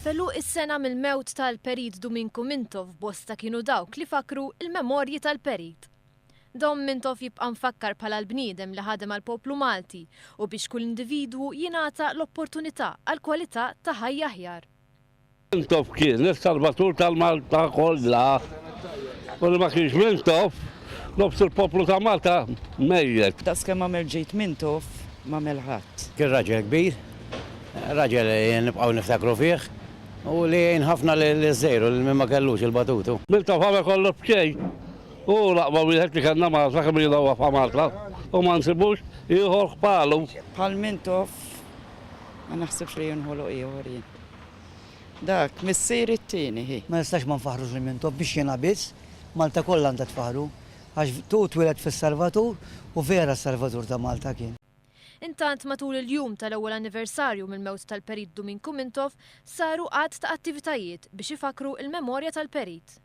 Felu is-sena mill-mewt tal-Perit Domingku Mintov bosta kienu dawk li fakru il-memorji tal-Perit. Dom Mintov jibqa' mfakkar bħala l-bniedem li ħadem għall-poplu Malti u biex kull individwu jingħata l-opportunità għal kwalità ta' ħajja aħjar. Mintov kien is-salvatur tal-Malta kollha. U li ma kienx Mintov, nofs il-poplu ta' Malta mejjed. Daqskemm għamel ġejt Mintov m'għamel ħadd. Kien raġel kbir, raġel nibqgħu niftakru fih. U li ħafna l-żejru li ma kellux il-batutu. Mintov għamel kollu b'xejn. U laqba wieħed li kellna ma sakemm jidawwa fa' Malta u ma nsibux ieħor bħalu. Bħal Mintov ma naħsibx li jinħolu ieħor jien. Dak missier it-tieni hi. Ma nistax ma nfaħrux li Mintov biex jiena biss, Malta kollha għandha tfaħru. Għax tu twieled fis-Salvatur u vera s-Salvatur ta' Malta kien. Intant matul il-jum tal-ewwel anniversarju mill-mewt tal-Perit Domingku Mintov saru qatt ta' attivitajiet biex ifakru il-memorja tal-Perit.